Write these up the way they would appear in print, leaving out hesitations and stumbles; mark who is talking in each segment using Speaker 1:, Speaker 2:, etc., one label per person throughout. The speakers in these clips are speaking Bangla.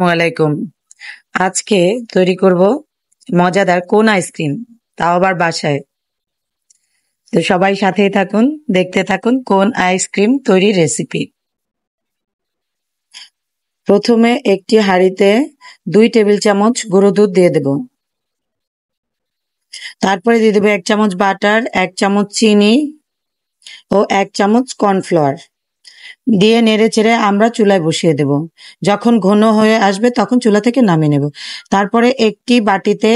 Speaker 1: ওয়ালাইকুম। আজকে তৈরি করব মজাদার কোন আইসক্রিম, তাও আবার বাসায়। তো সবাই সাথেই থাকুন, দেখতে থাকুন কোন আইসক্রিম তৈরির রেসিপি। প্রথমে একটি হাঁড়িতে 2 টেবিল চামচ গুঁড়ো দুধ দিয়ে দেব। তারপরে দিয়ে দেবো 1 চামচ বাটার, 1 চামচ চিনি ও 1 চামচ কর্নফ্লাওয়ার দিয়ে নেড়ে চেড়ে আমরা চুলায় বসিয়ে দেব। যখন ঘন হয়ে আসবে তখন চুলা থেকে নামিয়ে নেব। তারপরে একটি বাটিতে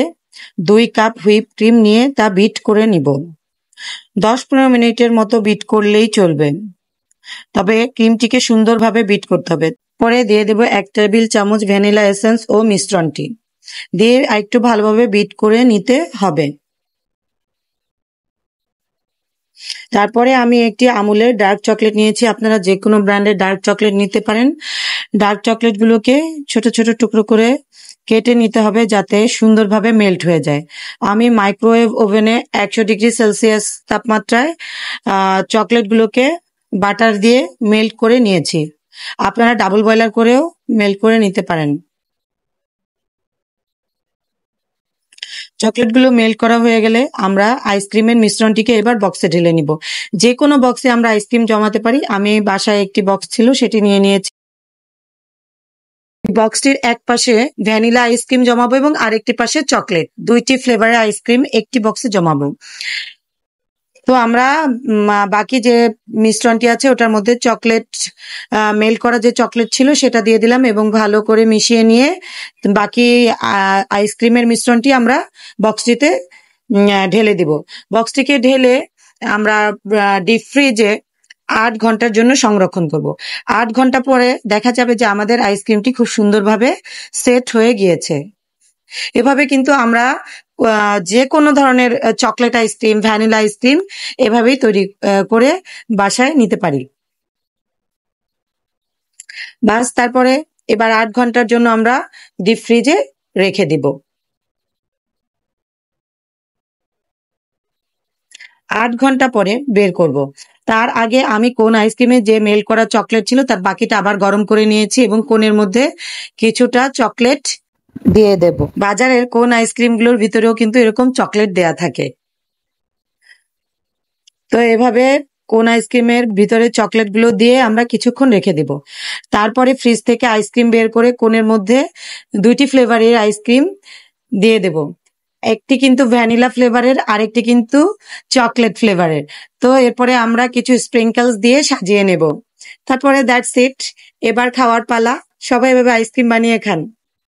Speaker 1: 2 কাপ হুইপ ক্রিম নিয়ে তা বিট করে নিব। 10-15 মিনিটের মতো বিট করলেই চলবে, তবে ক্রিমটিকে সুন্দরভাবে বিট করতে হবে। পরে দিয়ে দেব 1 টেবিল চামচ ভ্যানিলা এসেন্স ও মিশ্রণটি দিয়ে একটু ভালোভাবে বিট করে নিতে হবে। তারপরে আমি একটি আমুলের ডার্ক চকলেট নিয়েছি। আপনারা যে কোনো ব্র্যান্ডের ডার্ক চকলেট নিতে পারেন। ডার্ক চকলেটগুলোকে ছোট ছোট টুকরো করে কেটে নিতে হবে যাতে সুন্দরভাবে মেল্ট হয়ে যায়। আমি মাইক্রোওয়েভ ওভেনে 100 ডিগ্রি সেলসিয়াস তাপমাত্রায় চকলেটগুলোকে বাটার দিয়ে মেল্ট করে নিয়েছি। আপনারা ডাবল বয়লার করেও মেল্ট করে নিতে পারেন। চকলেটগুলো মেল্ট করা হয়ে গেলে আমরা আইসক্রিমের মিশ্রণটিকে এবার বক্সে ঢেলে নিব। যে কোনো বক্সে আমরা আইসক্রিম জমাতে পারি। আমি বাসায় একটি বক্স ছিল, সেটি নিয়ে নিয়েছি। বক্সটির এক পাশে ভ্যানিলা আইসক্রিম জমাবো এবং আরেকটি পাশে চকলেট, 2টি ফ্লেভারের আইসক্রিম একটি বক্সে জমাবো। তো আমরা বাকি যে মিশ্রণটি আছে ওটার মধ্যে চকলেট মেল্ট করা যে চকলেট ছিল সেটা দিয়ে দিলাম এবং ভালো করে মিশিয়ে নিয়ে বাকি আইসক্রিমের মিশ্রণটি আমরা বক্সটিতে ঢেলে দিব। বক্সটিকে ঢেলে আমরা ডিপ ফ্রিজে 8 ঘন্টার জন্য সংরক্ষণ করব। 8 ঘন্টা পরে দেখা যাবে যে আমাদের আইসক্রিমটি খুব সুন্দরভাবে সেট হয়ে গিয়েছে। এভাবে কিন্তু আমরা যে কোনো ধরনের চকলেট আইসক্রিম, ভ্যানিলা আইসক্রিম এভাবেই তৈরি করে বাসায় নিতে পারি। বাস, তারপরে এবার 8 ঘন্টার জন্য আমরা ডিপ ফ্রিজে রেখে দিব। 8 ঘন্টা পরে বের করব। তার আগে আমি কোন আইসক্রিমে যে মেল্ট করা চকলেট ছিল তার বাকিটা আবার গরম করে নিয়েছি এবং কোনের মধ্যে কিছুটা চকলেট দিয়ে দেব। বাজারের কোন আইসক্রিমগুলোর ভিতরেও কিন্তু এরকম চকলেট দেয়া থাকে। তো এভাবে কোন আইসক্রিমের ভিতরে চকলেটগুলো দিয়ে আমরা কিছুক্ষণ রেখে দিব। তারপরে ফ্রিজ থেকে আইসক্রিম বের করে কোনের মধ্যে 2টি ফ্লেভারের আইসক্রিম দিয়ে দেব। একটি কিন্তু ভ্যানিলা ফ্লেভারের, আরেকটি কিন্তু চকলেট ফ্লেভারের। তো এরপরে আমরা কিছু স্প্রিঙ্কলস দিয়ে সাজিয়ে নেব। তারপরে দ্যাটস ইট, এবার খাওয়ার পালা। সবাই এভাবে আইসক্রিম বানিয়ে খান।